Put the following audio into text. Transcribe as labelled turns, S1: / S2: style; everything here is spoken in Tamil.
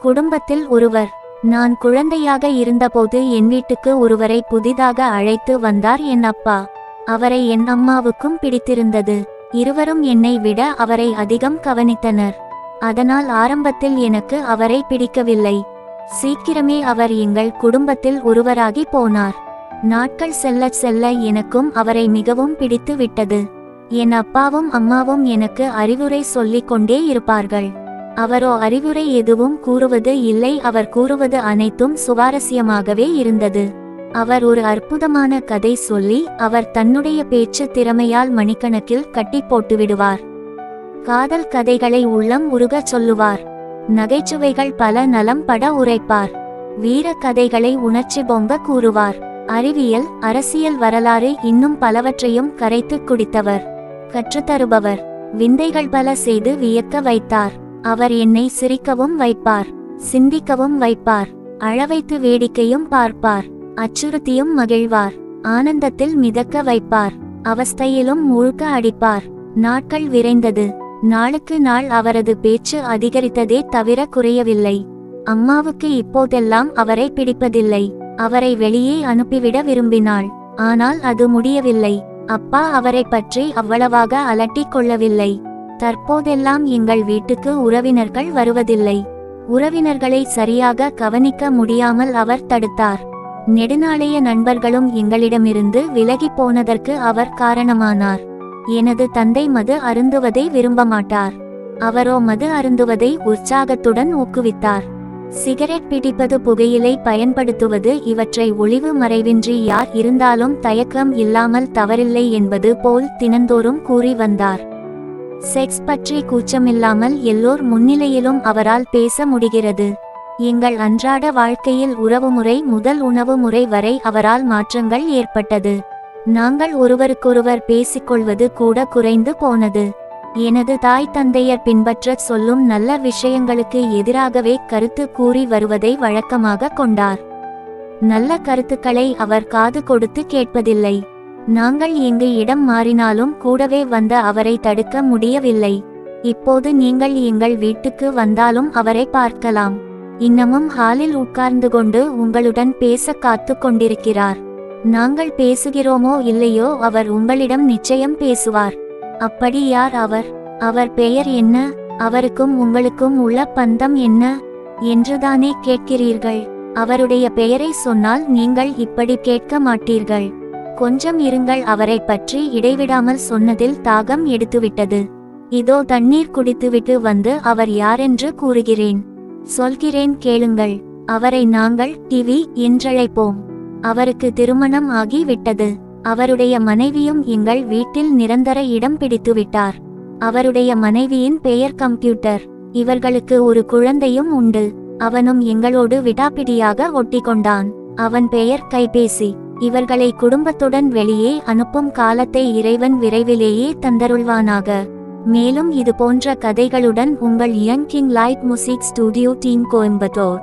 S1: குடும்பத்தில் ஒருவர். நான் குழந்தையாக இருந்தபோது என் வீட்டுக்கு ஒருவரை புதிதாக அழைத்து வந்தார் என் அப்பா. அவரை என் அம்மாவுக்கும் பிடித்திருந்தது. இருவரும் என்னை விட அவரை அதிகம் கவனித்தனர். அதனால் ஆரம்பத்தில் எனக்கு அவரை பிடிக்கவில்லை. சீக்கிரமே அவர் எங்கள் குடும்பத்தில் ஒருவராகி போனார். நாட்கள் செல்ல செல்ல எனக்கும் அவரை மிகவும் பிடித்து விட்டது. என் அப்பாவும் அம்மாவும் எனக்கு அறிவுரை சொல்லிக் கொண்டே இருப்பார்கள். அவரோ அறிவுரை எதுவும் கூறுவது இல்லை. அவர் கூறுவது அனைத்தும் சுவாரஸ்யமாகவே இருந்தது. அவர் ஒரு அற்புதமான கதை சொல்லி அவர் தன்னுடைய பேச்சு திறமையால் மணிக்கணக்கில் கட்டி போட்டுவிடுவார். காதல் கதைகளை உள்ளம் உருகச் சொல்லுவார். நகைச்சுவைகள் பல நலம் பட உரைப்பார். வீர கதைகளை உணர்ச்சி பொங்க கூறுவார். அறிவியல், அரசியல், வரலாறு இன்னும் பலவற்றையும் கரைத்து குடித்தவர். கற்றுத்தருபவர். விந்தைகள் பல செய்து வியக்க வைத்தார். அவர் என்னை சிரிக்கவும் வைப்பார், சிந்திக்கவும் வைப்பார், அழவைத்து வேடிக்கையும் பார்ப்பார், அச்சுறுத்தியும் மகிழ்வார், ஆனந்தத்தில் மிதக்க வைப்பார், அவஸ்தையிலும் மூழ்க அடிப்பார். நாட்கள் விரைந்தது. நாளுக்கு நாள் அவரது பேச்சு அதிகரித்ததே தவிர குறையவில்லை. அம்மாவுக்கு இப்போதெல்லாம் அவரை பிடிப்பதில்லை. அவரை வெளியே அனுப்பிவிட விரும்பினாள். ஆனால் அது முடியவில்லை. அப்பா அவரை பற்றி அவ்வளவாக அலட்டிக் கொள்ளவில்லை. தற்போதெல்லாம் எங்கள் வீட்டுக்கு உறவினர்கள் வருவதில்லை. உறவினர்களை சரியாக கவனிக்க முடியாமல் அவர் தடுத்தார். நெடுநாளைய நண்பர்களும் எங்களிடமிருந்து விலகி போனதற்கு அவர் காரணமானார். எனது தந்தை மது அருந்துவதை விரும்ப மாட்டார். அவரோ மது அருந்துவதை உற்சாகத்துடன் ஊக்குவித்தார். சிகரெட் பிடிப்பது, புகையிலை பயன்படுத்துவது, இவற்றை ஒளிவு மறைவின்றி யார் இருந்தாலும் தயக்கம் இல்லாமல் தவறில்லை என்பது போல் தினந்தோறும் கூறி வந்தார். செக்ஸ் பற்றி கூச்சமில்லாமல் எல்லோர் முன்னிலையிலும் அவரால் பேச முடிகிறது. எங்கள் அன்றாட வாழ்க்கையில் உறவுமுறை முதல் உணவு முறை வரை அவரால் மாற்றங்கள் ஏற்பட்டது. நாங்கள் ஒருவருக்கொருவர் பேசிக்கொள்வது கூட குறைந்து போனது. எனது தாய் தந்தையர் பின்பற்றச் சொல்லும் நல்ல விஷயங்களுக்கு எதிராகவே கருத்து கூறி வருவதை வழக்கமாக கொண்டார். நல்ல கருத்துக்களை அவர் காது கொடுத்து கேட்பதில்லை. நாங்கள் எங்கு இடம் மாறினாலும் கூடவே வந்த அவரை தடுக்க முடியவில்லை. இப்போது நீங்கள் எங்கள் வீட்டுக்கு வந்தாலும் அவரை பார்க்கலாம். இன்னமும் ஹாலில் உட்கார்ந்து கொண்டு உங்களுடன் பேச காத்து கொண்டிருக்கிறார். நாங்கள் பேசுகிறோமோ இல்லையோ அவர் உங்களிடம் நிச்சயம் பேசுவார். அப்படி யார் அவர்? அவர் பெயர் என்ன? அவருக்கும் உங்களுக்கும் உள்ள பந்தம் என்ன என்றுதானே கேட்கிறீர்கள். அவருடைய பெயரை சொன்னால் நீங்கள் இப்படி கேட்க மாட்டீர்கள். கொஞ்சம் இருங்கள். அவரை பற்றி இடைவிடாமல் சொன்னதில் தாகம் எடுத்துவிட்டது. இதோ தண்ணீர் குடித்துவிட்டு வந்து அவர் யாரென்று கூறுகிறேன். சொல்கிறேன், கேளுங்கள். அவரை நாங்கள் டிவி என்றழைப்போம். அவருக்கு திருமணம் ஆகி விட்டது. அவருடைய மனைவியும் எங்கள் வீட்டில் நிரந்தர இடம் பிடித்துவிட்டார். அவருடைய மனைவியின் பெயர் கம்ப்யூட்டர். இவர்களுக்கு ஒரு குழந்தையும் உண்டு. அவனும் எங்களோடு விடாப்பிடியாக ஒட்டிக்கொண்டான். அவன் பெயர் கைபேசி. இவர்களை குடும்பத்துடன் வெளியே அனுப்பும் காலத்தை இறைவன் விரைவிலேயே தந்தருள்வானாக. மேலும் இது போன்ற கதைகளுடன் உங்கள் young king light music studio team, Coimbatore.